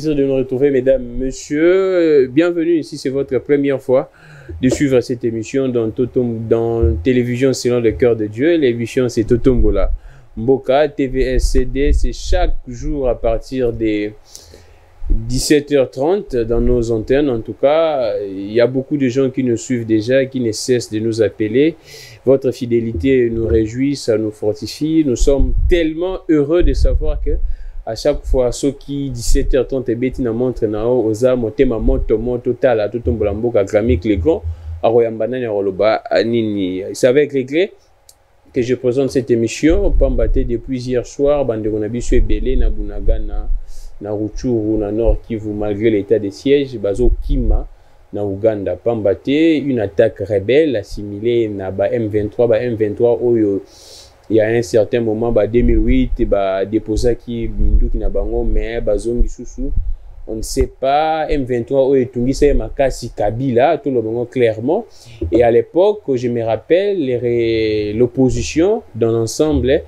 plaisir de nous retrouver, mesdames, messieurs. Bienvenue ici, c'est votre première fois de suivre cette émission dans Télévision selon le cœur de Dieu. L'émission, c'est Totombola Mboka, TVSCD. C'est chaque jour à partir des 17h30 dans nos antennes. En tout cas, il y a beaucoup de gens qui nous suivent déjà, qui ne cessent de nous appeler. Votre fidélité nous réjouit, ça nous fortifie. Nous sommes tellement heureux de savoir que à chaque fois, ceux qui 17h30 et bêti na montre na o oza motema moto tala Totombola Mboka Gramik les grands aroyambana na roloba nini. C'est avec les clés que je présente cette émission. Pambaté depuis hier soir, bande on a biso ebele na Bunagana na Rutshuru na Nord Kivu malgré l'état de siège, bazo Kima na Uganda. Pambaté une attaque rebelle assimilée na ba M23 oyo. Il y a un certain moment, 2008, déposé qui Mindu qui n'a pas mais bazongi sousou. On ne sait pas. M23 ou Etungi c'est Makasi Kabila tout le monde clairement. Et à l'époque, je me rappelle l'opposition dans l'ensemble.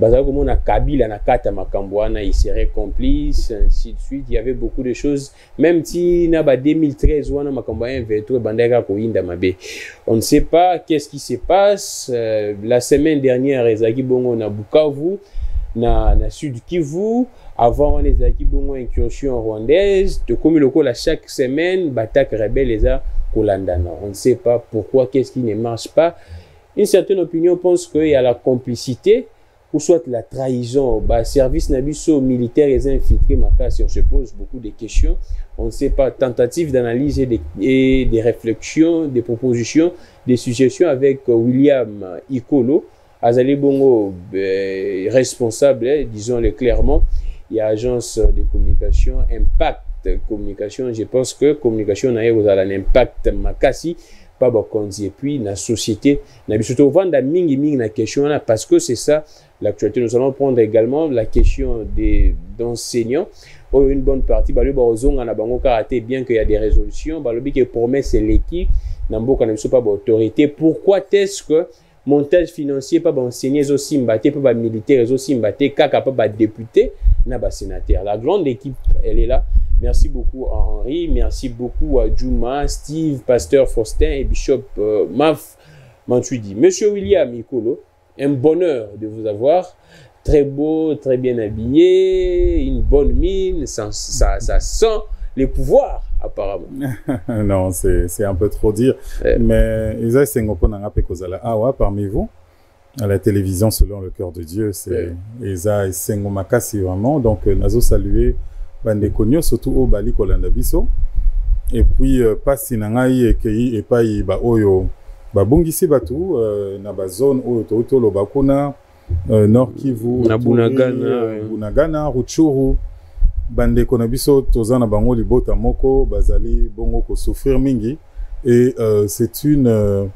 Comme on a Kabila na kata Makambouana, il serait complice, ainsi de suite. Il y avait beaucoup de choses. Même si na 2013 ou na Makambouana M23 bandega ko inda mabe. On ne sait pas qu'est-ce qui se passe. La semaine dernière, Ezaki Bongo na Bukavu, na Sud Kivu. Avant, on Ezaki Bongo incursion rwandaise. De comme le la chaque semaine, batak rebelle les a kolandana. On ne sait pas pourquoi, qu'est-ce qui ne marche pas. Une certaine opinion pense qu'il y a la complicité ou soit la trahison. Service nabiso militaire et infiltré Makasi, on se pose beaucoup de questions. On ne sait pas, tentative d'analyse et des réflexions, des propositions, des suggestions avec William Ikolo, Azali Bongo, responsable, disons-le clairement. Il y a agence de communication, Impact Communication. Je pense que communication n'a pas un impact Makasi, pas Bakonzi. Et puis, la société, n'a surtout vendre mingi na question là, parce que c'est ça l'actualité. Nous allons prendre également la question d'enseignants. Une bonne partie, bien qu'il y a des résolutions, qui promet c'est l'équipe, n'amboka ne pas autorité. Pourquoi est-ce que montage financier pas enseigner aussi mbaté pas militaire aussi mbaté kaka pas député na ba sénateur. La grande équipe elle est là. Merci beaucoup à Henri, merci beaucoup à Juma, Steve, Pasteur Faustin et Bishop Maf Mantuidi. Monsieur William Ikolo, un bonheur de vous avoir. Très beau, très bien habillé, une bonne mine, ça sent les pouvoirs, apparemment. Non, c'est un peu trop dire. Mais Isa Sengopona Pekozala Awa, parmi vous, à la télévision selon le cœur de Dieu, c'est Isa Sengomakasi vraiment. Donc, Nazo saluer Bande Konyo, surtout au Bali Kolanda Biso. Et puis, Pasi Nangai Ekei et Pai Ba Oyo, Babungisi Batu, na ba zone Oyo Toto Bakuna. Nord Kivu, Bunagana, Rutshuru, Bande Konabiso, Tozana Bango Libota Moko, Bazali, Bongo ko souffrir mingi. Et c'est une.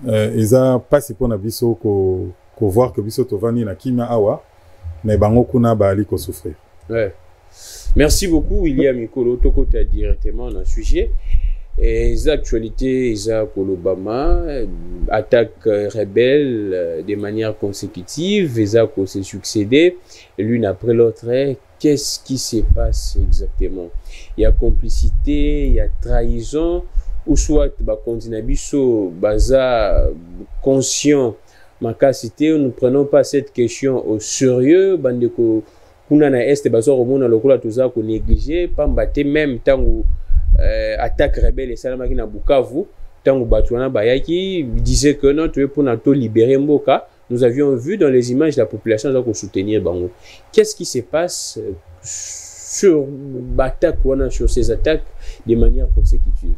Eza pas si pour Nabiso ko voir que Biso Tovani na Kima Awa, mais Bango Kuna Bali ko souffrir. Ouais. Merci beaucoup, William Ikolo. Toko t'a directement dans le sujet. Et les actualités, Obama, attaque rebelle de manière consécutive, Isaac s'est succédé l'une après l'autre. Qu'est-ce qui se passe exactement? Il y a complicité, il y a trahison, ou soit Kondinabiso, Baza, conscient, Makasité, nous ne prenons pas cette question au sérieux, Bandeko, Kunana Est, Bazo Romona, Lokola, tout ça, qu'on négligé, Pambate, même tant où attaque rebelle et Salamaki na Bukavu, Tango Batouana Bayaki disait que non, tu es pour nous libérer Mboka. Nous avions vu dans les images la population pour soutenir Bango. Qu'est-ce qui se passe sur ces attaques de manière consécutive?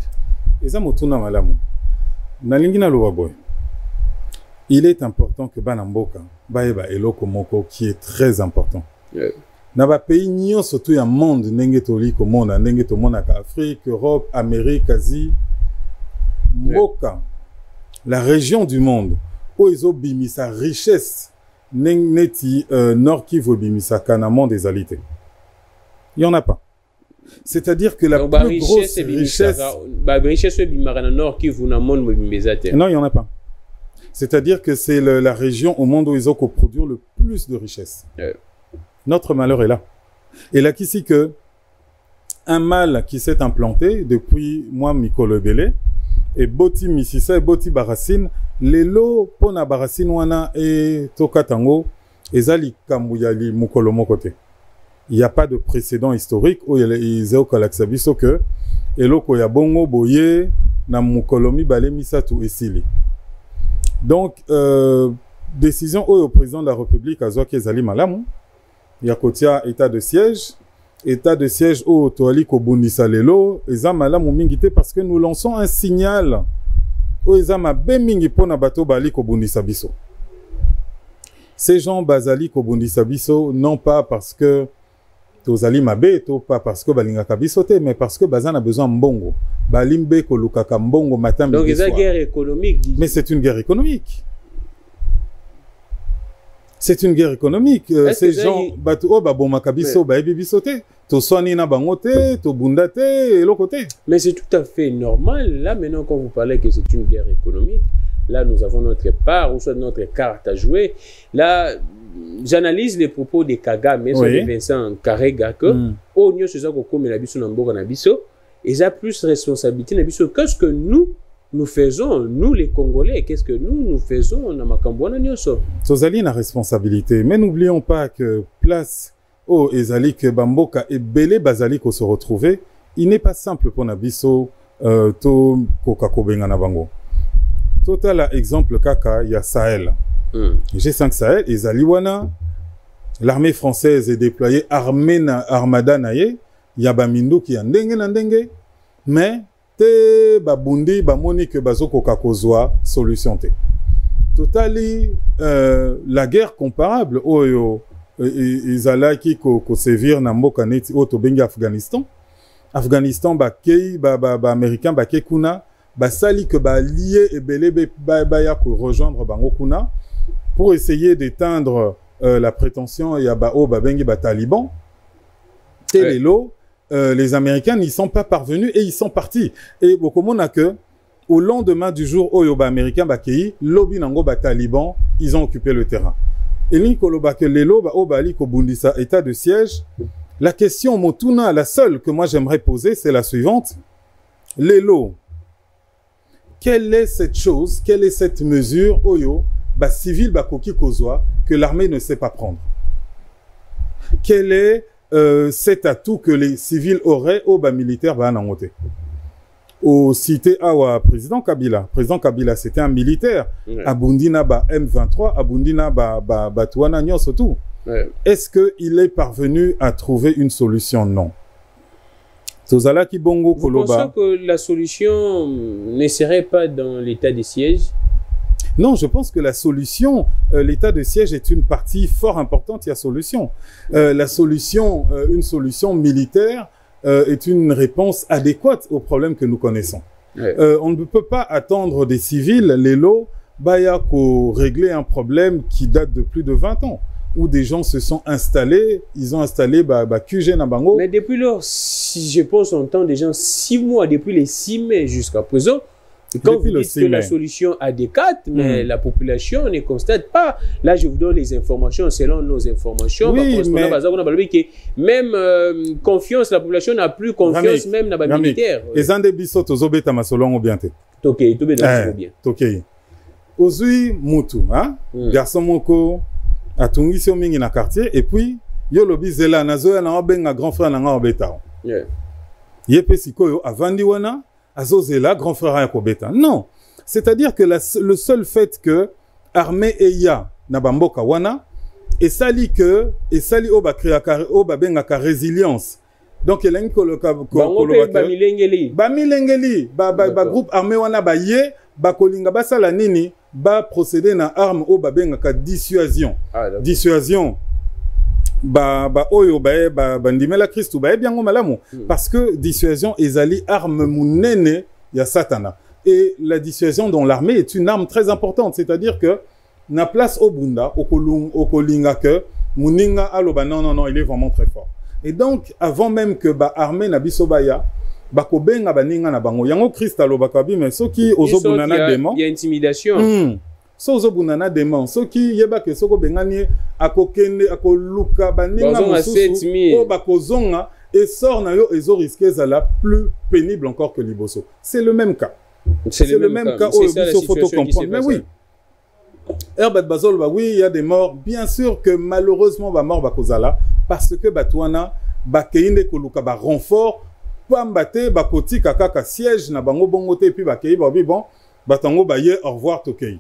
Il est important que Banamboka Baeba Eloko Moko qui est très important. Dans les pays nions surtout il y a monde n'engetoli comme monde n'engetomona Afrique, Europe, Amérique, Asie, Mboka, la région du monde où ils ont bimi sa richesse n'engeti Nord Kivu bimi sa kanamon des alités. Il y en a pas. C'est-à-dire que la donc, plus grosse richesse non, il y en a pas. C'est-à-dire que c'est la région au monde où ils ont produire le plus de richesse. Notre malheur est là. Et là, qu'ici que un mal qui s'est implanté depuis moi Mikolo Ebele et boti misisa et boti barasine lelo pona barasine wana et tokatango ezali kambuyali mukolo mokote. Il n'y a pas de précédent historique où ils ont kalaksabiso que eloko ya bongo boye na mukolomi bale misatu esili. Donc décision au président de la République azwaki ezali malamu ya kotia état de siège au toali kobundisa lelo eza malamu mingi te parce que nous lançons un signal o eza mabe mingi pona bato bali kobundisa biso. Ces gens bazali kobundisa biso non pas parce que tozali mabe to pas parce que balingaka biso te mais parce que bazana besoin mbongo balimbe ko lukaka mbongo matin midi soir. Donc c'est une guerre économique. Mais c'est une guerre économique. C'est une guerre économique. Ces gens bato babomaka biso baebi biso te to soani na bango te to bunda te et l'autre côté. Mais c'est tout à fait normal. Là maintenant quand vous parlez que c'est une guerre économique, là nous avons notre part ou soit notre carte à jouer. Là j'analyse les propos de Kagame et de Vincent Karega que au nyo seza ko komela biso na mboka na biso, ils ont plus responsabilité na biso que ce que nous faisons, nous les Congolais, qu'est-ce que nous faisons dans Makambouana Nyoso? Tozali na responsabilité, mais n'oublions pas que place au Ezali que Bamboka et Belé Bazali ko se retrouver, il n'est pas simple pour Nabiso to Kokakobenga na bango. Total exemple kaka, il y a Sahel. G5 Sahel, Ezali wana, l'armée française est déployée, armada naye, il y a Bamindu qui a ndenge na ndenge, mais te babundi bamoni que bazoko kakozwa solution te. Totali la guerre comparable oyo izalaki ko sévir na mboka neti o to bengi Afghanistan. Afghanistan ba kei ba américain ba kuna ba sali que ba lié ebele ba ya ko rejoindre bango kuna pour essayer d'éteindre la prétention ya ba o ba bengi ba taliban. Telelo les Américains n'y sont pas parvenus et ils sont partis. Et beaucoup de monde a que au lendemain du jour où les Américains bakei lobby nango ba taliban, ils ont occupé le terrain. Et l'Inkoloba que les loba au bali ko bundisa état de siège. La question motuna, la seule que moi j'aimerais poser, c'est la suivante. Lelo, quelle est cette chose, quelle est cette mesure oyo ba civil ba koki kozwa que l'armée ne sait pas prendre? Quel est cet atout que les civils auraient au bas militaire va en monter. Au cité Awa, président Kabila, c'était un militaire. Abundina ba M23, Abundina ba Touana Nyon surtout. Est-ce qu'il est parvenu à trouver une solution? Non. Vous pensez que la solution ne serait pas dans l'état de siège? Non, je pense que la solution, l'état de siège est une partie fort importante. Il y a solution. La solution, une solution militaire est une réponse adéquate aux problèmes que nous connaissons. On ne peut pas attendre des civils, les lots, pour régler un problème qui date de plus de 20 ans, où des gens se sont installés, ils ont installé QG Nabango. Mais depuis lors, si je pense en temps des gens 6 mois, depuis les 6 mai jusqu'à présent, quand vous dites que la solution adéquate, mais la population ne constate pas. Là, je vous donne les informations selon nos informations. Oui, mais... Même confiance, la population n'a plus confiance même dans les militaires. Les Andebisot, aux obéta masolon ou bien. Ok, tout bien. Ok. Ozui Moutou, garçon moko, a tungisi au mingi na quartier, et puis, yo lobi zela, nazoya na obenga grand frère na nga obeta. Yepe sikoyo, avandi wana, Azozela, grand frère Yakobeta. Non. C'est-à-dire que le seul fait que armée eya nabamboka wana et sali oba créa oba bengaka résilience. Donc il y a une groupe armé wana ba ye ba kolinga basala nini ba procéder na arme oba bengaka dissuasion. Dissuasion. Oyo ndimela Christou biango malamu parce que dissuasion ezali arme munene ya satana et la dissuasion dans l'armée est une arme très importante, c'est-à-dire que na place au bunda okolinga que muninga aloba non il est vraiment très fort et donc avant même que armée na biso baya bakobenga baninga na bango yango Christ aloba kabi mais soki ozobunana demo il y a intimidation. Sozo bunana demand soki yeba ke soko bengani akokende akoluka baninga mosusu o bakozonga et sort na yo ezo risqué la plus pénible encore que liboso. C'est le même cas. C'est le même cas où il faut comprendre. Mais oui. Herbert Bazol, bah oui, il y a des morts. Bien sûr que malheureusement, bah mort bah kozala parce que bah tuana bah keinde koluka bah renfort, pambate bah koti kaka siège na bango bongote et puis bah kei bah bon bah tango bah ye au revoir tokei.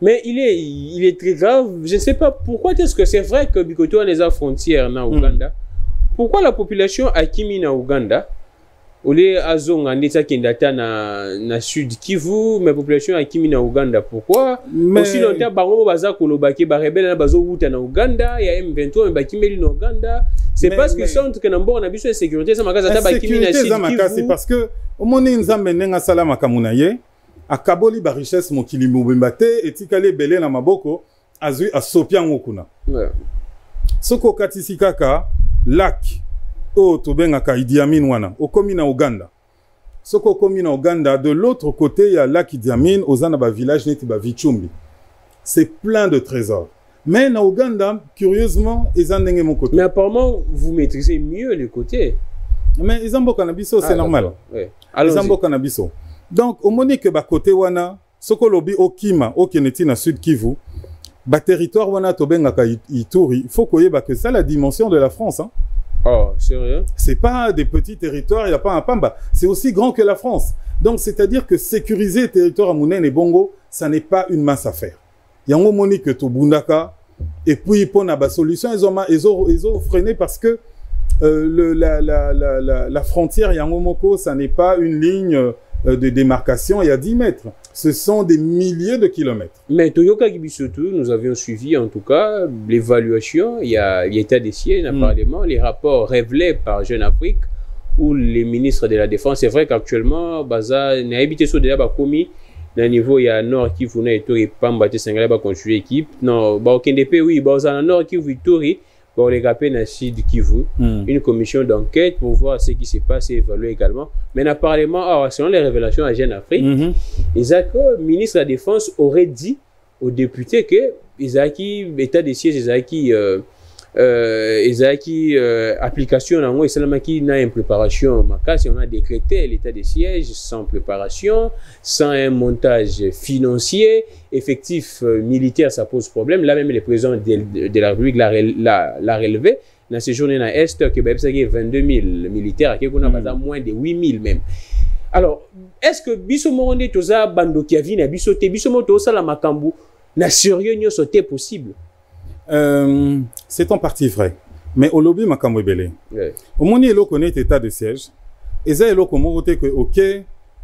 Mais il est très grave. Je ne sais pas pourquoi est-ce que c'est vrai que Bikoto a les frontières na Ouganda. Pourquoi la population a kimi na Ouganda? Olé azonga ndeta kendata na sud Kivu, mais population a kimi na Ouganda. Pourquoi? Aussi longtemps bango baza kolobaki ba rebelle na bazo wuta na Ouganda, ya M23 mais bakimeli na Ouganda. C'est parce que sont que nambo na biso sécurité ça makaza ta bakimi na sud Kivu. Parce que au moni nzambe nenga sala makamuna ye, akaboli ba richesse mokili mobimba te etikale belé na maboko azui asopia ngokuna. Ouais. Soko katisi kaka lac o tobengaka Idi Amin wana okomi na Uganda. Soko okomi na Uganda, de l'autre côté il y a lac Idi Amin ozana ba village neti ba Vichumbi. C'est plein de trésors. Mais na Uganda, curieusement, ils ont ndenge mon côté. Mais apparemment vous maîtrisez mieux les côtés. Mais ils ont beaucoup cannabis, c'est normal. Ouais. Ils ont beaucoup cannabis. Donc au moment que ba côté wana soko lobi okima okeneti na sud Kivu, ba territoire wana tobengaka Ituri, il faut koyeba que ça la dimension de la France hein. Oh, sérieux? C'est pas des petits territoires, il n'y a pas un pamba. C'est aussi grand que la France. Donc, c'est-à-dire que sécuriser le territoire à Mounen et Bongo, ça n'est pas une mince affaire. Il y a un moment que tu Bundaka, et puis pour la solution, ils ont freiné parce que la frontière, il y a un moment que ça n'est pas une ligne de démarcation, il y a 10 mètres. Ce sont des milliers de kilomètres. Mais Toyoka Kibisotu, nous avions suivi en tout cas l'évaluation, il y a l'état des sièges dans le Parlement, les rapports révélés par Jeune Afrique ou les ministres de la Défense. C'est vrai qu'actuellement, Baza n'a habité sur déjà commis. Dans le niveau, il y a Nord Kivu, il y a Tori, Pambate, Sangala, construire équipe. Non, Baokendepe, oui, Baza Nord Kivu, Tori. Pour les rappeler dans le sud Kivu, une commission d'enquête pour voir ce qui se passe et évaluer également. Mais dans le Parlement, selon les révélations à Jeune Afrique, le ministre de la Défense aurait dit aux députés que l'état des sièges, application nango esalama ki na impréparation makasi on a décrété l'état des sièges sans préparation, sans un montage financier effectif militaire, ça pose problème. Là même le président de la République l'a relevé dans ces journées na est que ben ça 22 000 militaires qui qu'on a pas moins de 8 000 même. Alors est-ce que biso moronde toza bando qui a vina biso te biso moto sala makambu na sérieux nyo sauté possible? C'est en partie vrai. Mais au lobby makambo ebele. Au moni elo connaît état de siège. Et ça elo komo voter que OK,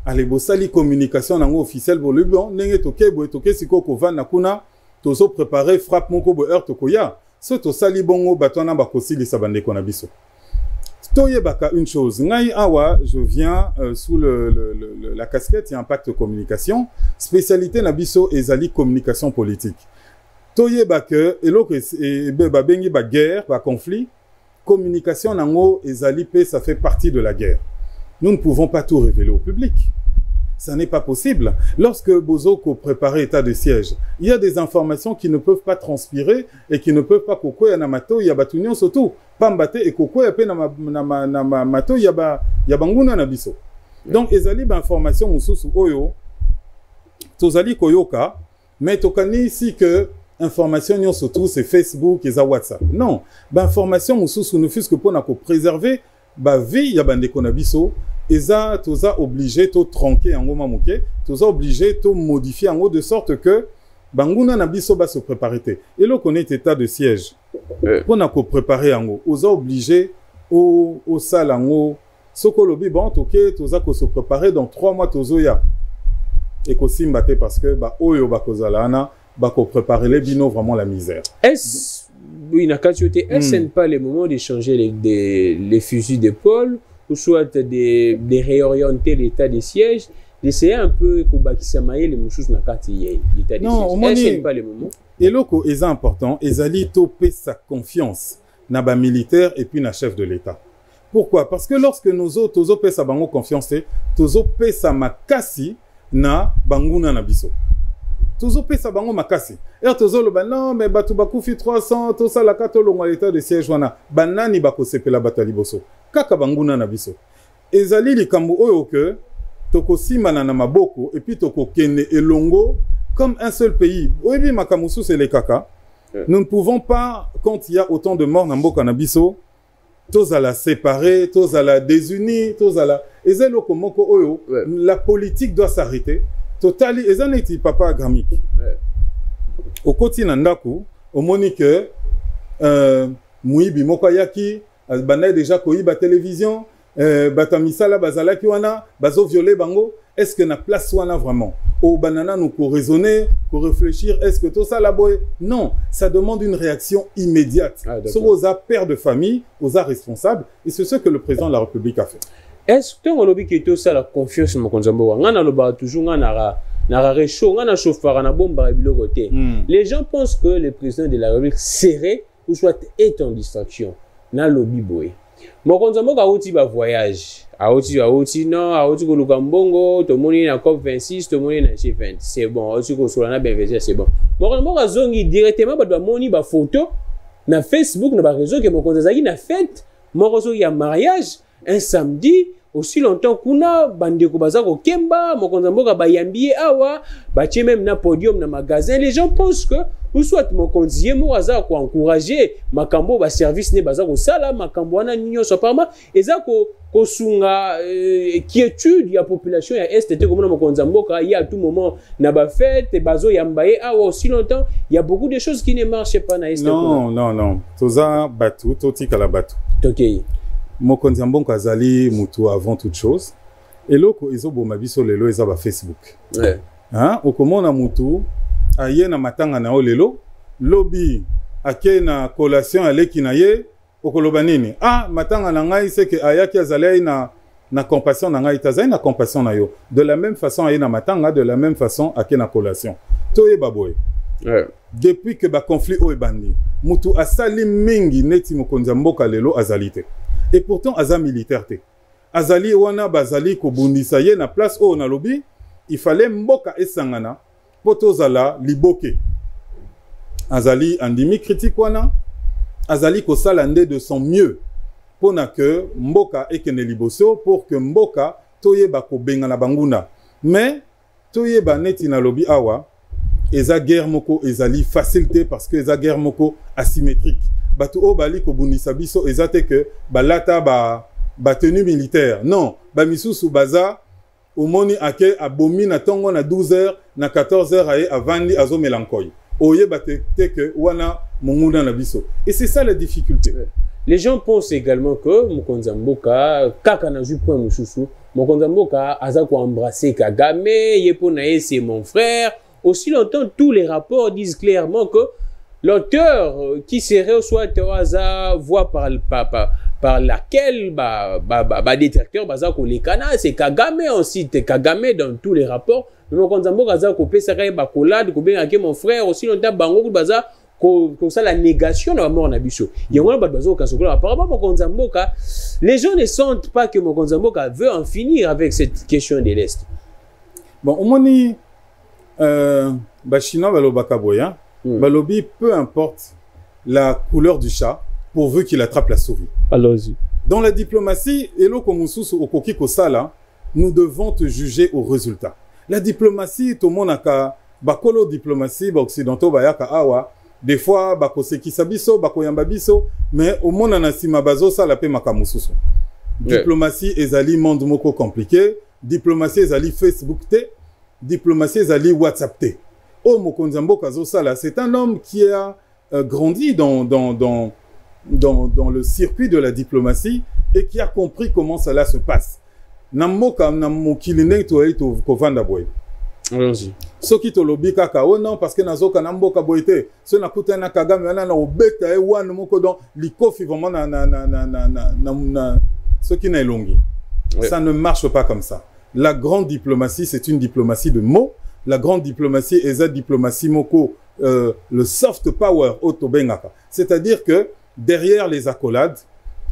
allez bosali communication nango officiel bo le bon ndenge toke siko ko vana kuna tozo préparer frappe moko bo heure tokoya. So to sali bongo batona ba kosili sabande kona biso. Toye baka une chose, ngai awa je viens sous la casquette impact communication, spécialité na biso ezali communication politique. Toye baka eloko ba bengi ba guerre, ba conflit, communication nango ezali pe ça fait partie de la guerre. Nous ne pouvons pas tout révéler au public. Ça n'est pas possible. Lorsque Bozoko préparait état de siège, il y a des informations qui ne peuvent pas transpirer et qui ne peuvent pas koko ya namato ya batunyon surtout pambate et koko ya pe na mato ya banguna na biso. Donc ezali ba information mususu oyo tozali koyoka mais tokani ici que information nyon surtout c'est Facebook et WhatsApp. Non, ba information mususu ne fût-ce que pour na ko préserver ba vie ya bande konabiso. Eza toza obligé to tronquer en goma moké, toza obligé to modifier en haut de sorte que banguna na biso ba se préparer. Et là qu'on est état de siège. Pour na ko préparer en haut, oza obligé au sal en haut. Soko lobi bon toké toza ko se préparer dans 3 mois tozoya. Et ko simbate parce que ba oyo ba kozalana ba ko préparer les bino vraiment la misère. Oui, na katiyote, est-ce pas le moment de changer les fusils d'épaule? Ou soit de réorienter l'état des sièges, d'essayer un peu de les choses na kati l'état des sièges. Est-ce pas le moment? Et loko est important, ezali topé sa confiance na ba militaire et puis na chef de l'État. Pourquoi? Parce que lorsque nous autres opé sa bango confiance, tozo pe sa makasi na banguna na biso. Tozo pesa bango makasi. Et tozo lo non mais batu bakufi 300 to sala kato lo l'état de siège wana. Banani bako sepela batali boso. Kaka banguna na biso. Ezali likambo oyo ke toko simana na maboko et puis toko kene elongo comme un seul pays. Oyebi makamusu c'est les kaka. Nous ne pouvons pas, quand il y a autant de morts dans Mboka na biso, tous à la séparer, tous à la désunir, tous à la... La politique doit s'arrêter. Totali, et ça n'est papa gramique. Au quotidien ndaku, au monique, Mouibi Mokoyaki, Banay déjà koyi ba télévision, Batamisala Bazalaki wana, Bazo violé bango. Est-ce que na place wana vraiment? Au banana nous pour raisonner, pour réfléchir, est-ce que tout ça la boy? Non, ça demande une réaction immédiate. Soit aux pères de famille, aux responsables, et c'est ce que le président de la République a fait. Est-ce que on lobby qui tout ça la confiance mon konzambo? Ngana loba toujours ngana réchaud, ngana chauffeur na bomba bilo côté. Les gens pensent que le président de la République serait ou soit est en distraction. Na lobby boy. Mon konzambo ka outi ba voyage. Aouti non, aouti ko lukambongo, to moni na COP26, to moni na G20. C'est bon, aouti ko solana benvezer, c'est bon. Mon konzambo ka zongi directement ba moni ba photo na Facebook na ba réseau que mon konzazaki na fête, mon réseau y a mariage un samedi. Aussi longtemps kuna bandeko bazako kemba mokonza mboka bayambié awa batie même na podium na magasin, les gens pensent que ou soit mokonzier mo aza ko encourager makambo ba service ne bazako sala makambo wana ninyo so parma ezako ko sunga quiétude ya population ya est te comme mokonza mboka il y a à tout moment na ba fête bazo yambaye awa aussi longtemps il y a beaucoup de choses qui ne marchent pas na est. Non toza batu toti kala batu tokei mokonzi mbongo azali mutu avant toute chose eloko ezoboma biso lelo eza ba Facebook hein okomona mutu aye na matanga na lelo lobi ake na collation aleki na ye okoloba nini matanga na ngai c'est que ayaki azali na compassion na ngai tazali na compassion na yo de la même façon aye na matanga de la même façon ake na collation toye baboye depuis que ba conflit o ebandi mutu asali mingi neti mokonzi mboka lelo azalite. Et pourtant, Aza militaire. Azali wana bazali ko bundisa ye na place o na lobby, il fallait mboka esangana potozala liboke. Azali andimi critique wana, azali ko salande de son mieux pour que mboka ekene liboso pour que mboka toyeba ko benga na banguna. Mais toyeba neti na lobby awa, eza guerre moko ezali facilité parce que eza guerre moko asymétrique. Batu o bali ko bundisa biso ezate que balata ba tenue militaire. Non, ba misusu baza omoni ake abomi na tongo na 12h na 14h aye avandi azo melankoy. Oye bate que wana monguna na biso. Et c'est ça la difficulté. Les gens pensent également que mokonza mboka kaka na ju point mususu, mokonza mboka aza ko embrasser Kagame, yepo na ye c'est mon frère. Aussi longtemps tous les rapports disent clairement que l'auteur qui serait soit au hasard voie par laquelle détracteur bazako les canards c'est Kagame, on cite Kagame dans tous les rapports. Mais quand on baza ko pesa ka ba kolade ko bien mon frère aussi longtemps bango baza ko ça la négation de la mort na biso. Yango ba bazo ka sokola apparemment mokonza mboka les gens ne sentent pas que mokonza mboka veut en finir avec cette question de l'Est. Bon omoni bachina balobaka boya. Balobi, peu importe la couleur du chat, pourvu qu'il attrape la souris. Allons-y. Dans la diplomatie, nous devons te juger au résultat. La diplomatie, tout le monde a bakolo diplomatie, occidentaux, bayaka awa, des fois, bako seki sabiso, bako yambabiso, mais au monde a sima bazo sa la pe makamususu. Diplomatie, ezali monde moko compliqué, diplomatie, ezali Facebook te, diplomatie, ezali WhatsApp te. Oh, mokonza mboka zo sala, c'est un homme qui a grandi dans le circuit de la diplomatie et qui a compris comment cela se passe. Namoka namokili ne to kovanda boy. Allons-y. Soki to lobi kaka oh non parce que nazoka namboka boyete, so nakuta na Kagame wana na obeta e wan moko don likofi vraiment na soki na elongi. Ça ne marche pas comme ça. La grande diplomatie, c'est une diplomatie de mots. La grande diplomatie est la diplomatie moko, le soft power autobengaka. C'est-à-dire que derrière les accolades,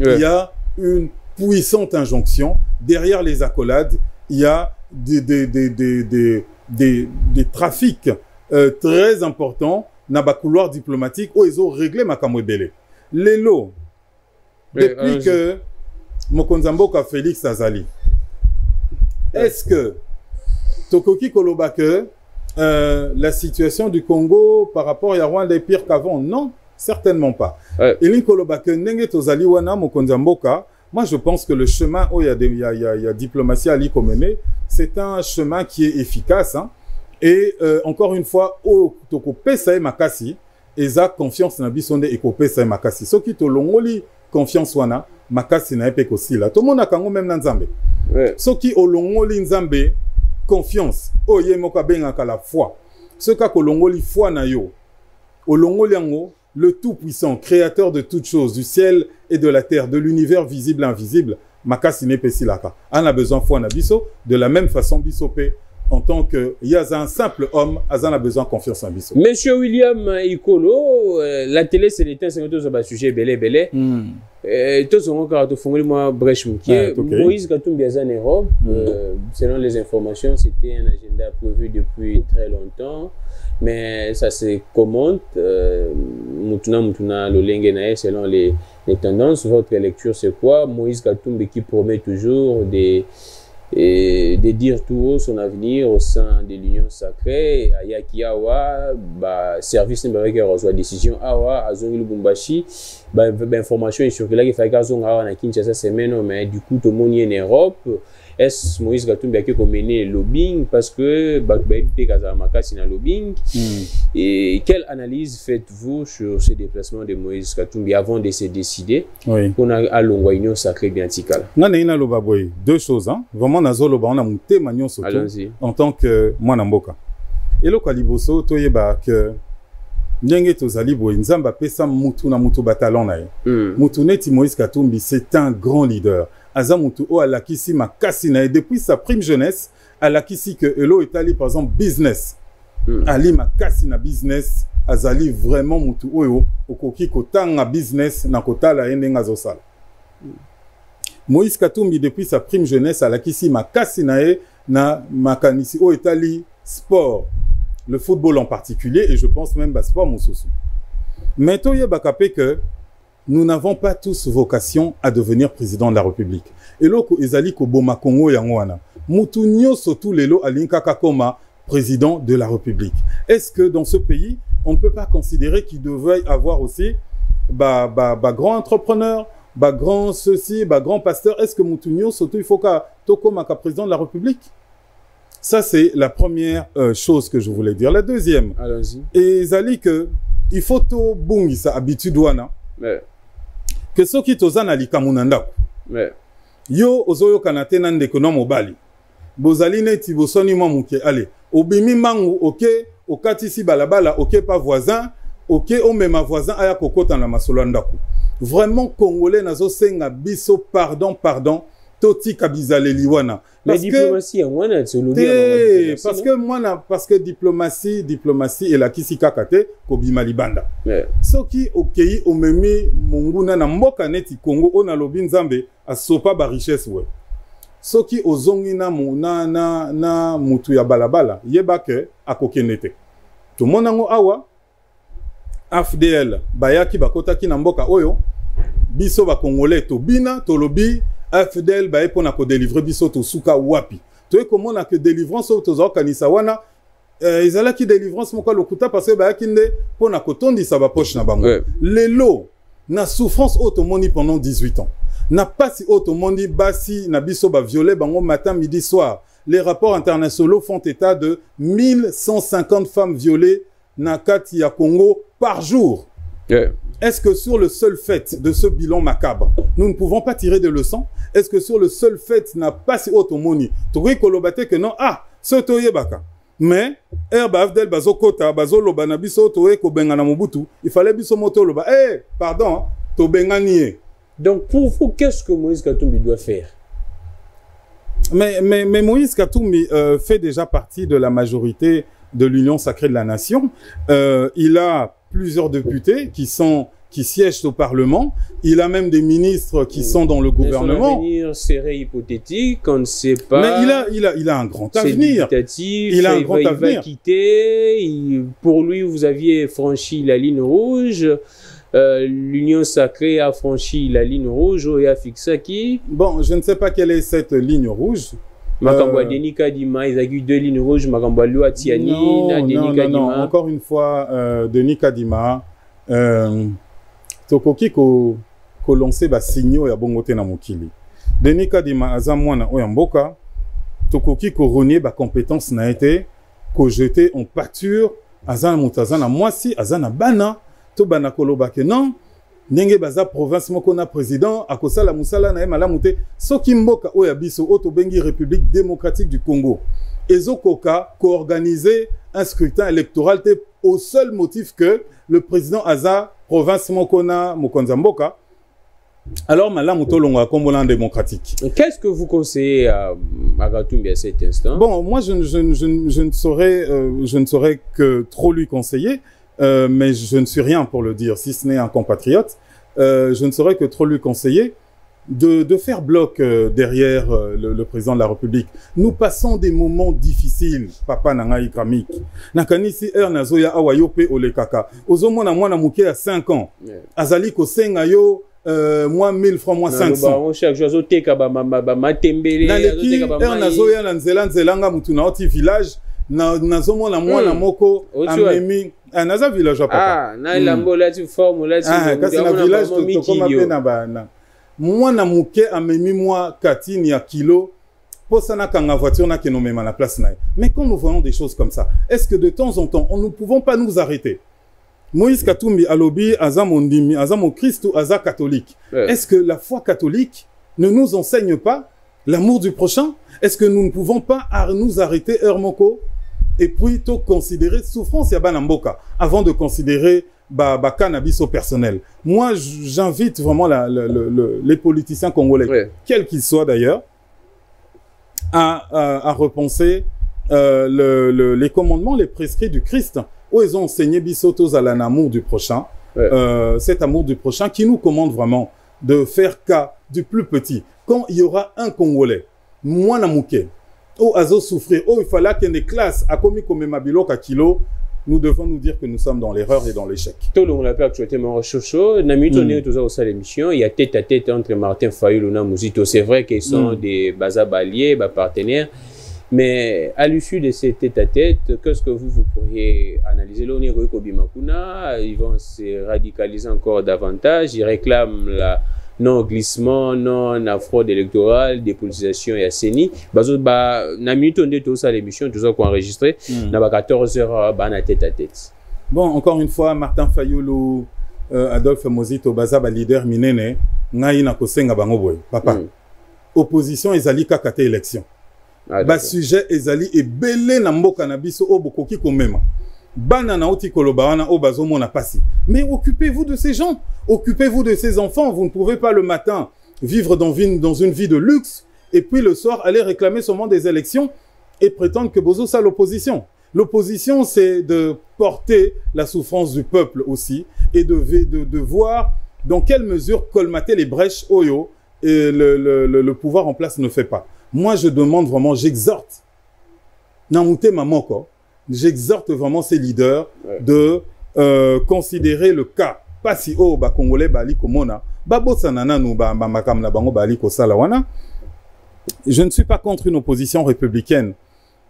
il y a une puissante injonction. Derrière les accolades, il y a des trafics très important dans le couloir diplomatique où ils ont réglé makambo ebele. Lelo, depuis que Mokonzi Mboka Félix Azali, est-ce que Tokoki Koloba que la situation du Congo par rapport à Rwanda est pire qu'avant? Non, certainement pas. Eli Koloba que Nenge Tozali Wana Mokonzi Mboka, moi je pense que le chemin où il y a diplomatie à l'Ikomene, c'est un chemin qui est efficace. Hein? Et encore une fois, au Tokope Sae Makasi, Eza confiance na bisonde et Kope Sae Makasi. Ce qui to longoli confiance wana, Makasi na epek aussi là. Tout le monde a kango même Nzambe. Ce qui au longoli Nzambe, confiance. O ye moka benga ka la foi. Ce qui au longoli foi na yo. Au longoli ango, le tout-puissant, créateur de toutes choses, du ciel et de la terre, de l'univers visible et invisible, Makasi ne pesi laka. On a besoin foi na biso, de la même façon bisope. En tant que un simple homme, Azan a besoin de confiance en Bissot. Monsieur William Ikolo, la télé c'est l'état, c'est un sujet belé. Tous sont encore au moi brèche Moïse Katumbi en Europe. Selon les informations, c'était un agenda prévu depuis très longtemps, mais ça se commente. Mutuna Lolenge selon les tendances. Votre lecture c'est quoi? Moïse Katumbi qui promet toujours et de dire tout haut son avenir au sein de l'Union sacrée, Ayaki Awa, service numérique reçoit décision Awa, Azongi Lubumbashi, information est circulée qu'il fallait qu'Azong Awa na Kinshasa semaine, mais du coup tout le monde est en Europe. Est-ce Moïse Katumbi qui a mené le lobbying parce que lobbying et quelle analyse faites-vous sur ce déplacement de Moïse Katumbi avant de se décider pour à l'Union sacrée bianticale? Deux choses, hein. Vraiment nazoloba on a monté magnon surtout en tant que moi Mboka. Et le Kaliboso toyeba que Nyenge tozali boy nzamba pesa mutu na mutu batalon na ye. Mutu neti Moïse Katumbi c'est un grand leader. Azamutu o alakisi makasi na depuis sa prime jeunesse alakisi que elo etali par exemple business. Ali makasi na business azali vraiment mutu oyo okoki kotanga business na kotala ende ngazosala. Moïse Katumbi depuis sa prime jeunesse alakisi makasi na ye na makanisi o etali sport, le football en particulier et je pense même sport mosusu. Mais toye bakapé que nous n'avons pas tous vocation à devenir président de la République. Et loko ezali ko boma Congo yangwana. Mutu nyoso tout lelo alinka kakoma président de la République. Est-ce que dans ce pays, on ne peut pas considérer qu'il devait avoir aussi grand entrepreneur, grand ceci, grand pasteur? Est-ce que mutu nyoso tout il faut ka tokoma ka président de la République? Ça c'est la première chose que je voulais dire. La deuxième, allons-y. Ezali que il faut to bungi sa habitude wana. Que ceux qui tozana li kamunanda yo ozoyo kanate nan de kono mobali bozali neti bosoni mamuke allez obimi mangu ok okatisi balabala ok pas voisin ok o même voisin aya kokota na masolo ndako. Vraiment congolais nazo senga biso pardon toti kabizale liwana parce diplomatie wana parce que diplomatie et la kisika kate kobima libanda soki okei omemi munguna na mboka neti Congo ona lobi nzambe asopa ba richesse we soki ozongi na mutu ya balabala yeba ke akokenete to monango awa AFDL bayaki bakotaki na mboka oyo biso ba congolais to bina to lobi AFDL bae pona ko délivrer biso to suka wapi to ekomona que délivrance to zo kanisa wana ezala ki délivrance moko lokuta parce que ba kinde pona ko tondisa ba poche na bango lelo na souffrance automoni pendant 18 ans na pasi automoni basi na biso ba violer bango matin midi soir. Les rapports internationaux font état de 1150 femmes violées na kati ya Congo par jour. Est-ce que sur le seul fait de ce bilan macabre, nous ne pouvons pas tirer des leçons? Est-ce que sur le seul fait n'a pas si automoni, Touri kolobate que non, ce toye baka. Mais, Herba Afdel bazo kota, bazo loba na biso toye ko benga na Mobutu, il fallait biso moto loba. Pardon, to benga nié. Donc pour vous, qu'est-ce que Moïse Katumbi doit faire? Mais Moïse Katumbi fait déjà partie de la majorité de l'Union sacrée de la nation. Il a plusieurs députés qui qui siègent au Parlement. Il a même des ministres qui sont dans le gouvernement. Son avenir serait hypothétique, on ne sait pas. Mais il a un grand avenir. Il a un grand avenir. Il va quitter. Pour lui, vous aviez franchi la ligne rouge. L'Union sacrée a franchi la ligne rouge et a fixé qui? Bon, je ne sais pas quelle est cette ligne rouge. Makamba Denis Kadima, ils ont eu 2 lignes rouges. Makamba Lua Tiani, Denis Kadima. Non, encore une fois, Denis Kadima, Tokoki ko lancé ba signaux ya bongote na mokili. Denis Kadima azamwana oyamboka, Tokoki ko renier ba compétence na été, ko jeter en pâture, azana mutazana mwasi, azana bana, to bana koloba ke non. Ndenge baza province moko na président akosala musala na malamu te soki mboka oya biso oto bengi République démocratique du Congo ezokoka co-organiser un scrutin électoral te au seul motif que le président aza province moko na mokonza mboka. Alors malamu to longa kombola démocratique. Qu'est-ce que vous conseillez à Katumbi à cet instant? Bon, moi je ne saurais que trop lui conseiller. Mais je ne suis rien pour le dire, si ce n'est un compatriote. Je ne saurais que trop lui conseiller de faire bloc derrière le président de la République. Nous passons des moments difficiles, papa nangai kramik. Nakanisi nazoya awayope olekaka. Ozomona mwana muke à 5 ans. Azali ko senga yo moi 1000 francs, moi 500. Chaque jour azoteka ba matembele, azoteka ba mai. Nazoya na nzelanga mutuna oti village. Nazomona mwana moko amemi naza village papa. Na lambola tu forme là tu. Kasi na village to koma pe na bana. Mwana muke amemi moi katini ya kilo posana kanga voiture na kenomema na place na. Mais quand nous voyons des choses comme ça, est-ce que de temps en temps, nous ne pouvons pas nous arrêter? Moïse Katumbi alobi azamondimi azamo Christ ou aza catholique. Est-ce que la foi catholique ne nous enseigne pas l'amour du prochain? Est-ce que nous ne pouvons pas nous arrêter Hermoko et puis tout considérer souffrance ya banamboka avant de considérer cannabis au personnel? Moi, j'invite vraiment les politiciens congolais, quels qu'ils soient d'ailleurs, à repenser les commandements, les prescrits du Christ, où ils ont enseigné bisotos à l'amour du prochain, cet amour du prochain qui nous commande vraiment de faire cas du plus petit. Quand il y aura un Congolais, moi na mouké, oh azo souffrir, oh il fallait qu'il y ait des classes à komi comme mabilo ka kilo, nous devons nous dire que nous sommes dans l'erreur et dans l'échec. Tout le monde a peur que tu étais mon chocho. Namito n'est toujours au sein de l'émission. Il y a tête à tête entre Martin Fayulu et Namuzito. C'est vrai qu'ils sont des basabaliers, partenaires. Mais à l'issue de ces tête à tête, qu'est-ce que vous pourriez analyser? Là, on est Kobimakuna, ils vont se radicaliser encore davantage. Ils réclament la non-glissement, non-fraude électorale, dépolitisation et assaini. Na minute on est tout ça l'émission, tout ça qu'on a enregistré, na 14 heures, na tête à tête. Bon, encore une fois, Martin Fayulu, Adolphe Mozito, Bazaba leader minene, ngai na kosenga bango boy, papa. Opposition ezali kakate élection. Sujet ezali ebele na mboka na biso obokoki komema. Bana na oti kolobawana o bazomo na pasi. Mais occupez-vous de ces gens, occupez-vous de ces enfants. Vous ne pouvez pas le matin vivre dans une vie de luxe et puis le soir aller réclamer seulement des élections et prétendre que bozo ça l'opposition. L'opposition, c'est de porter la souffrance du peuple aussi et de voir dans quelle mesure colmater les brèches oyo et le pouvoir en place ne fait pas. Moi, je demande vraiment, j'exhorte Namouté Mamoko. J'exhorte vraiment ces leaders de considérer le cas. Pas si oh ba Congolais bali komona ba bosanana nou ba makam na bango bali ko salawana. Je ne suis pas contre une opposition républicaine,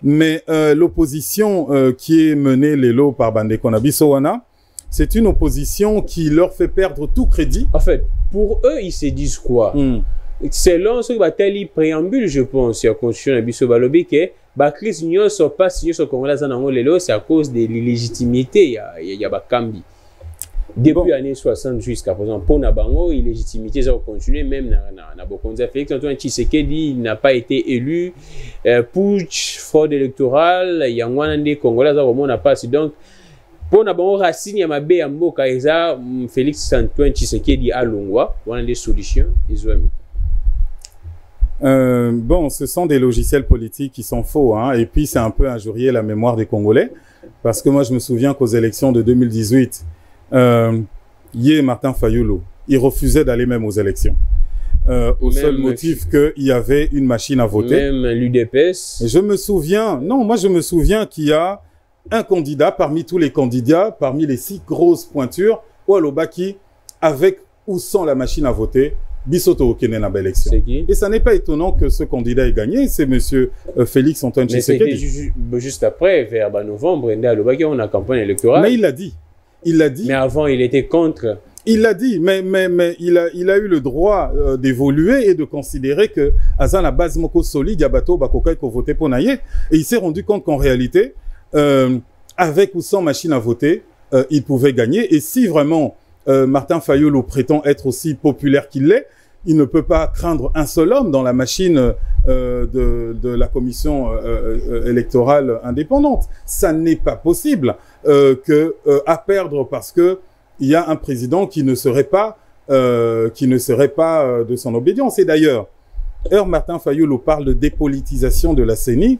mais l'opposition qui est menée les lots par Bandeko Nabiso wana, c'est une opposition qui leur fait perdre tout crédit. En fait, pour eux, ils se disent quoi? Selon ce que préambule, je pense, il y a constitution Nabiso Balobi que Bakris Nyon sont pas signés sur Congolais Zanango Lelo, c'est à cause de l'illégitimité. Il y a Bakambi. Depuis les années 60 jusqu'à présent, pour Nabango, illégitimité, ça va continuer, même na Bokonza Félix Antoine Tshisekedi n'a pas été élu. Putsch, fraude électorale, il y a un des Congolais, ça n'a pas. Donc, pour Nabango Racine, il y a Mabé Ambo, Kaïza, Félix Antoine Tshisekedi à Longwa, on a des solutions, ils ont mis. Bon, ce sont des logiciels politiques qui sont faux, hein, et puis c'est un peu injurier la mémoire des Congolais, parce que moi je me souviens qu'aux élections de 2018, Yé Martin Fayulu, il refusait d'aller même aux élections. Au seul motif qu'il y avait une machine à voter. Même l'UDPS. Je me souviens, non, moi je me souviens qu'il y a un candidat parmi tous les candidats, parmi les 6 grosses pointures, Oualobaki, avec ou sans la machine à voter, Bissoto Okene na élection. Et ça n'est pas étonnant que ce candidat ait gagné, c'est monsieur Félix Antoine Tshisekedi. Mais c'était juste après, vers novembre, Oualobaki, on a campagne électorale. Mais il l'a dit. Il l'a dit. Mais avant, il était contre. Il l'a dit, mais il a eu le droit d'évoluer et de considérer que Azan la base moko solide, Yabato Bakokai ko voté pour Naye. Et il s'est rendu compte qu'en réalité, avec ou sans machine à voter, il pouvait gagner. Et si vraiment Martin Fayulu prétend être aussi populaire qu'il l'est, il ne peut pas craindre un seul homme dans la machine de la commission électorale indépendante. Ça n'est pas possible à perdre parce que il y a un président qui ne serait pas de son obédience. Et d'ailleurs, Martin Fayulu parle de dépolitisation de la CENI.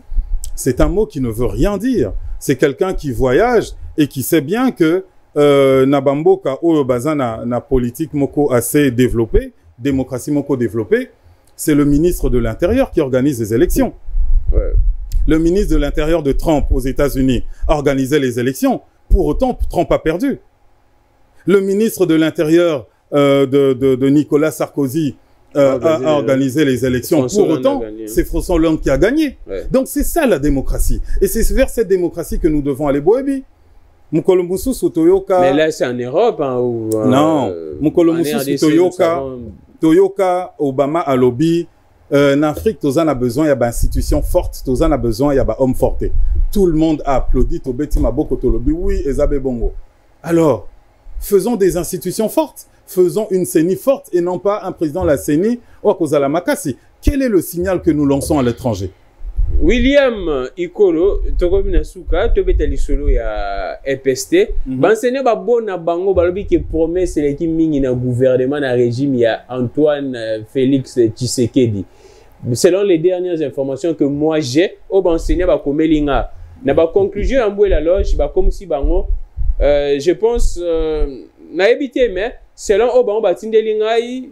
C'est un mot qui ne veut rien dire. C'est quelqu'un qui voyage et qui sait bien que Nabamboka ou Bazana na politique moko assez développée, démocratie moko développée, c'est le ministre de l'Intérieur qui organise les élections. Ouais. Le ministre de l'Intérieur de Trump aux États-Unis organisait les élections. Pour autant, Trump a perdu. Le ministre de l'Intérieur de Nicolas Sarkozy a organisé les élections. François Pour autant, c'est François Hollande qui a gagné. Ouais. Donc c'est ça la démocratie. Et c'est vers cette démocratie que nous devons aller. Boebi. Mukolomusu Toyoka. Mais là, c'est en Europe. Hein, non. Mukolomusu Toyoka, Obama a lobby. En Afrique, Tozan a besoin, il y a une institution forte. Tozan a besoin, il y a un homme fort. Tout le monde a applaudi. Tobeti Maboko Tolobi. Oui, Ezabe Bongo. Alors, faisons des institutions fortes. Faisons une CENI forte et non pas un président de la CENI ou à cause de la Makassi. Quel est le signal que nous lançons à l'étranger? William Ikolo, Tokobina Souka, Tobetali Solo ya EPST. Bansene ba bona bango balobi ke promesse l'équipe mingi na gouvernement na régime ya Antoine Félix Tshisekedi. Selon les dernières informations que moi j'ai, au bansene ba komelinga na ba conclusion amboué la loge ba comme si bango je pense na évité mais selon au bango batindelingai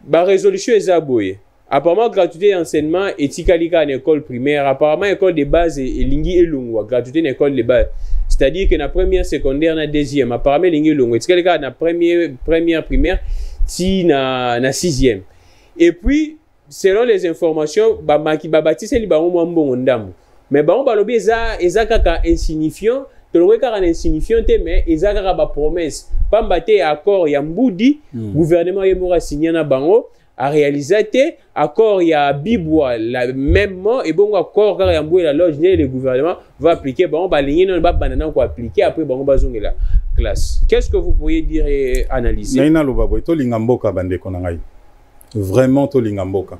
ba résolution ezaboye. Apparemment, gratuité d'enseignement et tikalika en école primaire. Apparemment, école de base et lingi et lungwa. Gratuité en école de base. C'est-à-dire que la première secondaire, la deuxième. Apparemment, lingi et lungwa. Tikalika na première primaire, ti na sixième. Et puis, selon les informations, bamaki babatise li bango mwambongo ndambo. Mais bango balobi eza kaka insignifiant. Tolongwe kaka insignifiant te mais eza kaka ba promesse. Pambate accord ya mbudi, gouvernement yemora signé na bango. A réalisé accord il y a Bibwa la même et bon accord car ya mboué la loge le gouvernement va appliquer bon ba ligné non ba banana ko appliquer après bon ba zonge la classe. Qu'est-ce que vous pourriez dire et analyser? Naina lobabo to lingamboka bande konangai. Vraiment to lingamboka.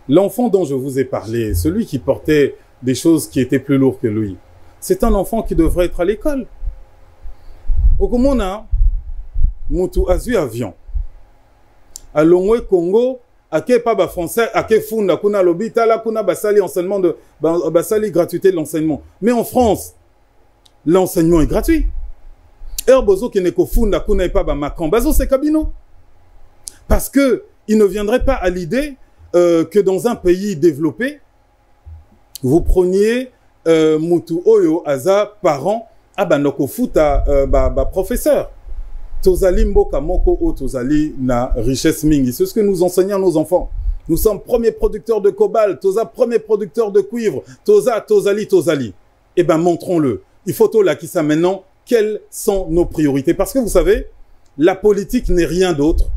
L'enfant dont je vous ai parlé, celui qui portait des choses qui étaient plus lourdes que lui, c'est un enfant qui devrait être à l'école. Okomona mutu azu avion. À Longwe Congo, à quel pas bas français, à quel funda kuna l'hôpital, là kuna basali enseignement de basali gratuité de l'enseignement. Mais en France, l'enseignement est gratuit. Herbozo qui n'est qu'au funda kuna pas bas Macron, bazo c'est cabino. Parce que il ne viendrait pas à l'idée que dans un pays développé, vous preniez mutu oyo aza parent abanoko futa professeur. Tozali mboka moko o tozali na richesse mingi. C'est ce que nous enseignons à nos enfants. Nous sommes premiers producteurs de cobalt, toza premier producteur de cuivre, tozali. Eh ben montrons-le. Il faut là qui ça maintenant. Quelles sont nos priorités? Parce que vous savez, la politique n'est rien d'autre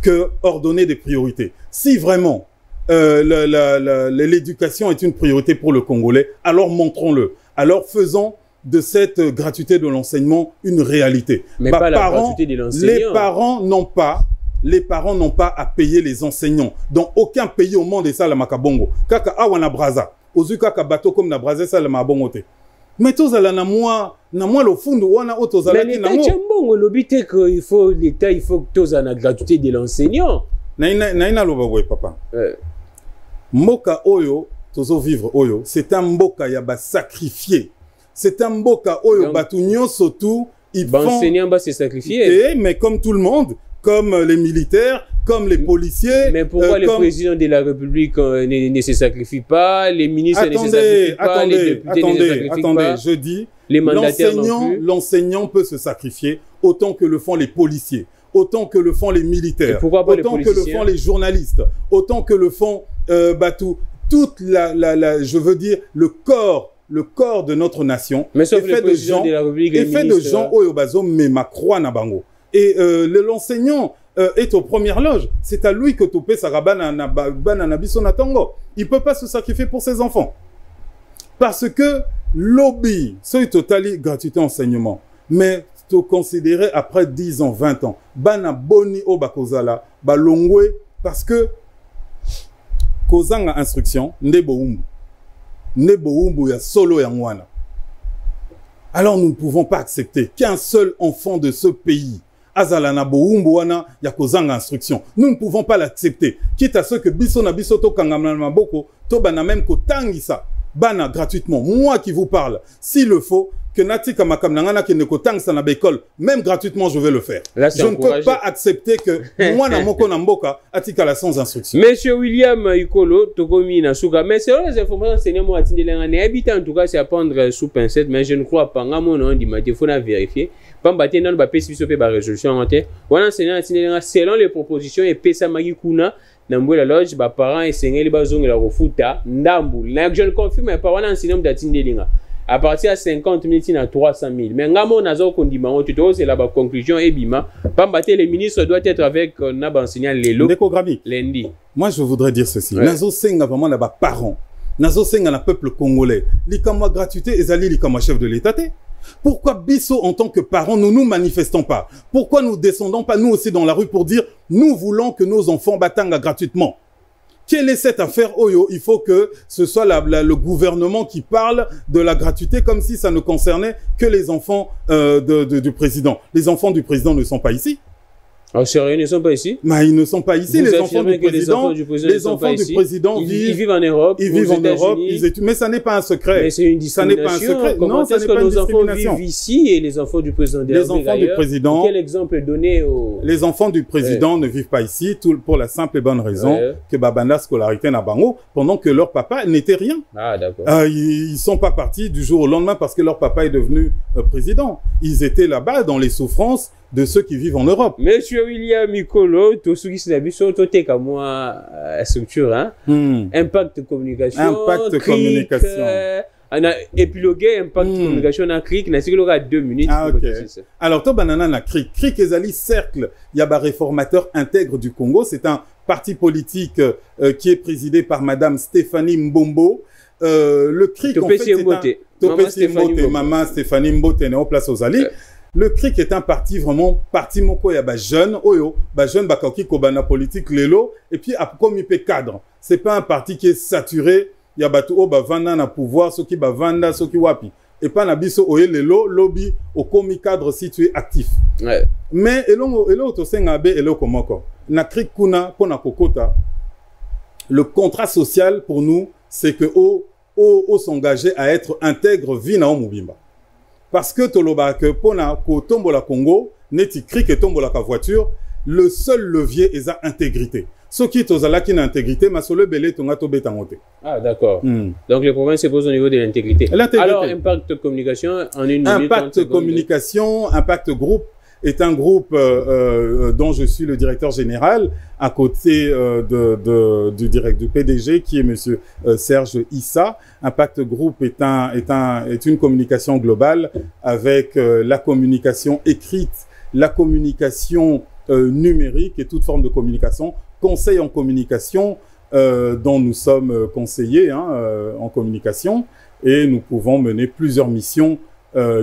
que ordonner des priorités. Si vraiment l'éducation est une priorité pour le Congolais, alors montrons-le. Alors faisons de cette gratuité de l'enseignement une réalité. Mais pas la gratuité de l'enseignant. Les parents n'ont pas à payer les enseignants. Dans aucun pays au monde est ça la makabongo. Kaka awana braza. Ozu kaka bateau comme na braza ça la mabongote. Mais tozala na moi le fundu wana otozala ki na mo. Mais tchambongo lobité que il faut l'État il faut que tozala la gratuité de l'enseignant. Naina loba papa. Mboka oyo tozo vivre oyo, c'est un mboka ya ba sacrifié. C'est un mboka oyo batu nyonso tu Enseignant va se sacrifier. Mais comme tout le monde, comme les militaires, comme les policiers. Mais pourquoi le président de la République ne se sacrifie pas, les ministres ne se sacrifient pas, les députés ne se sacrifient pas? Je dis, les mandataires non plus. L'enseignant peut se sacrifier autant que le font les policiers, autant que le font les militaires, autant que le font les journalistes, autant que le font toute je veux dire, le corps de notre nation. Mais sauf le président de la République et fait de gens oyobazo mais ma croix na bango. Et l'enseignant est aux premières loges. C'est à lui que topé sarabana na biso na tango. Il peut pas se sacrifier pour ses enfants. Parce que lobby, c'est totali gratuité enseignement. Mais tu considérer après 10 ans, 20 ans, bana boni o bakozala, balongwe, parce que kozanga instruction, nebo umbu ya solo ya ngwana. Alors nous ne pouvons pas accepter qu'un seul enfant de ce pays, azalana boumbu wana ya kozanga instruction. Nous ne pouvons pas l'accepter. Quitte à ce que biso na biso to kangamna maboko, to bana même ko tangisa, bana gratuitement. Moi qui vous parle, s'il le faut, que Natika Makamnangana qui ne kotang sa na bécole, même gratuitement, je vais le faire. Là, je ne peux pas accepter que moi, na moko namboka, atika la sans instruction. Monsieur William Ikolo, Tokomi Nasuka, mais selon les informations enseignements à habité en tout cas, c'est à prendre sous pincette, mais je ne crois pas. Mon nom dit, il faut vérifier. Pambaté dans le PCP par résolution. Selon les propositions, et Pesa Magikuna, Nambu la loge, parents et seigneurs, les bazons et la refuta, Ndambu. Je ne confirme, mais pas un enseignant d'Atindelinga. À partir de 50 000 à 300 000. Mais ngamo nazo kondimano tuto c'est la conclusion et bima. Pambaté le ministre doit être avec nab enseignant lelo. Lundi. Moi je voudrais dire ceci. Nazo senga vraiment là bas parents. Nazo senga na peuple congolais. Likama gratuité ezali likama chef de l'État. Pourquoi biso en tant que parents nous manifestons pas? Pourquoi nous descendons pas nous aussi dans la rue pour dire nous voulons que nos enfants batanga gratuitement? Quelle est cette affaire Oyo? Il faut que ce soit le gouvernement qui parle de la gratuité comme si ça ne concernait que les enfants du président. Les enfants du président ne sont pas ici. Ah, sérieux, ils ne sont pas ici? Mais ils ne sont pas ici. Les enfants du président, ils vivent en Europe. Ils vivent en Europe. Mais ça n'est pas un secret. Mais c'est une discrimination. Non, ça n'est pas une discrimination. Nos enfants vivent ici et les enfants du président de la République. Les enfants du président. Quel exemple donner aux... Les enfants du président ne vivent pas ici pour la simple et bonne raison que babanda scolarité na bango pendant que leur papa n'était rien. Ah, d'accord. Ils sont pas partis du jour au lendemain parce que leur papa est devenu président. Ils étaient là-bas dans les souffrances de ceux qui vivent en Europe. Monsieur William Mikolo, tout ce qui s'est habitué, tout est comme moi, structure, hein? Impact communication. Impact communication. On a épilogué impact communication en cric, n'a qu'il aura 2 minutes. Ah, ok. Alors, to banana na cric. Cric ezali cercle, yaba réformateur intègre du Congo. C'est un parti politique qui est présidé par Madame Stéphanie Mbombo. Le cric, en fait, c'est Maman Stéphanie Mbote, néo place aux alliés. Le CRIC est un parti vraiment parti moko ya ba jeune oyo ba jeune bakoki ko bana politique lelo et puis comme il peut cadre. C'est pas un parti qui est saturé ya batu o ba vanda na pouvoir ceux qui ba vanda ceux qui wapi et pas na biso oye lelo lobby au komi cadre situé actif. Ouais. Mais elo to senga be elo komoko. Na CRIC kuna pona kokota. Le contrat social pour nous c'est que o s'engager à être intègre vina o mubimba. Parce que toloba que pona ko tombola Congo neti CRIC et tombola ka voiture, le seul levier est à intégrité. Ce qui est aux alaki intégrité, ma solo belé tonga to betangote. Ah d'accord. Donc le problème se pose au niveau de l'intégrité. Alors impact communication en une minute. Impact communication, impact groupe est un groupe dont je suis le directeur général à côté du PDG qui est monsieur Serge Issa. Impact Group est une communication globale avec la communication écrite, la communication numérique et toute forme de communication, conseil en communication dont nous sommes conseillers en communication et nous pouvons mener plusieurs missions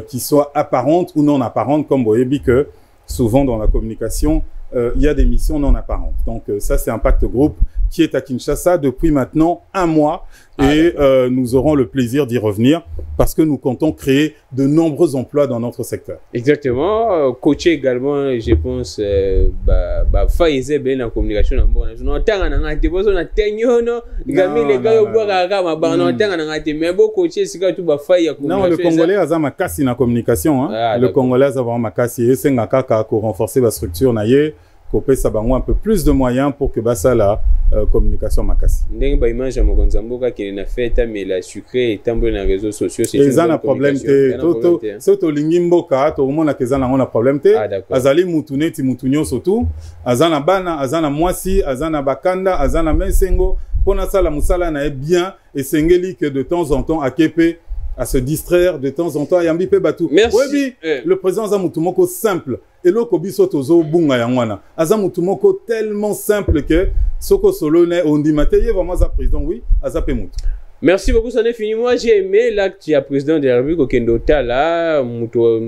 qui soient apparentes ou non apparentes, comme vous voyez que souvent dans la communication, il y a des missions non apparentes. Donc ça, c'est Impact Group qui est à Kinshasa depuis maintenant 1 mois. Et nous aurons le plaisir d'y revenir parce que nous comptons créer de nombreux emplois dans notre secteur. Exactement. Coacher également, je pense, faire bien la communication. Non, le Congolais a ma casse na communication. Le Congolais a ma casse et c'est pour renforcer la structure. Ça va un peu plus de moyens pour que ça la communication makasi. Ndenge ba image ya mokonza mboka qui na fait mais la sucré et tambo na réseaux sociaux c'est un problème te to lingi mboka to mona ke zana ngona problème te azali mutune ti mutunyo surtout azana bana azana mwasi azana bakanda azana mesengo pona sala musala na bien et sengeli que de temps en temps à kepe à se distraire de temps en temps yambi pe batu. Merci. Le président Zamutumoko simple et le kobiso tozo bunga yangwana azamutumoko tellement simple que soko solo ne on dit mateye vraiment za président oui azape mutu. Merci beaucoup, ça n'est fini. Moi, j'ai aimé l'acte du président de la République au Kendota là,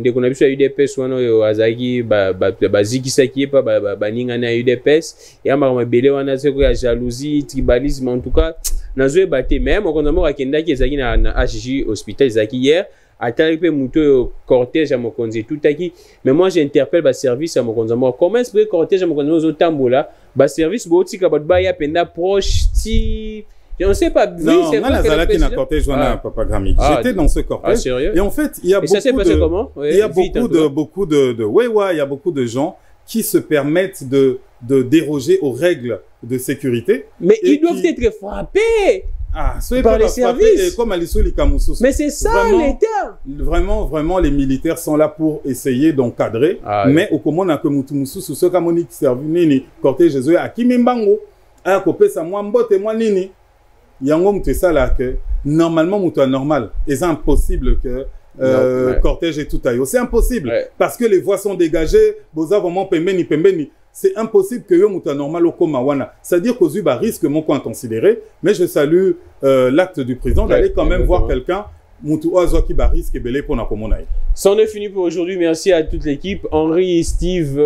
dès qu'on a vu sur UDPS, on a Azaki, Baziki Saki, Baningana UDPS, et à Marmabele, on a la jalousie, tribalisme, en tout cas, on a joué batté même, on a vu à Kenda qui est Zaki na HJ Hospital Zaki hier, à Talipé Mouto cortège à Mokonzi tout à qui, mais moi j'interpelle le service à Mokonzi. Comment est-ce que le cortège à Mokonzi au Tambola, le service Boti Kabadbaya Penda proche, ti. Je ne sais pas. Oui, non, c'est vrai que le cortège, Papa Grammy. J'étais dans ce cortège. Sérieux? Et en fait, il y a beaucoup de gens qui se permettent de déroger aux règles de sécurité. Mais ils doivent être frappés. Par les services. Mais c'est ça l'État. Vraiment, les militaires sont là pour essayer d'encadrer. Mais au comment on a que Moutoumousou, sous ce qu'Amonique Servini, cortège Jésus, à Kimimbango, à Kopé Samouambo, témoin Nini. Yango c'est ça là que normalement mutua normal et c'est impossible que cortège et tout aille. C'est impossible parce que les voies sont dégagées, boza vraiment pembeni. C'est impossible que yo mutua normal au Komawana. C'est-à-dire qu'aux Uba risque mon coin considéré, mais je salue l'acte du président d'aller quand même voir quelqu'un mutua qui ba risque belé pour na komonaï. C'en est fini pour aujourd'hui. Merci à toute l'équipe. Henri, Steve,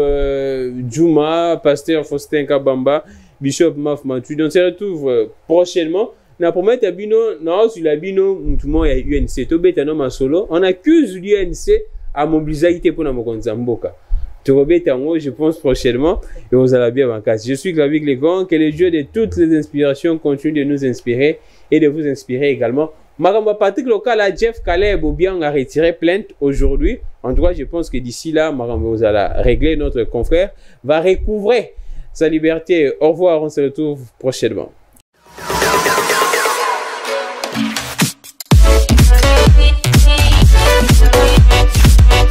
Djouma, Pasteur Faustin Kabamba, Bishop Maf Matu. Donc, on se retrouve prochainement. Na promet à Bino, non, sur la Bino, tout le monde est UNC. Tout bête, un solo. On accuse l'UNC à mobiliser pour la Mokonzamboka. Tout bête, je pense prochainement. Et vous allez bien en cas. Je suis Clavic Legon. Que les dieux de toutes les inspirations continuent de nous inspirer et de vous inspirer également. Maramba Patrick Local à Jeff Caleb ou bien on a retiré plainte aujourd'hui. En tout cas, je pense que d'ici là, Maramba vous allez régler notre confrère, va recouvrer sa liberté. Au revoir, on se retrouve prochainement.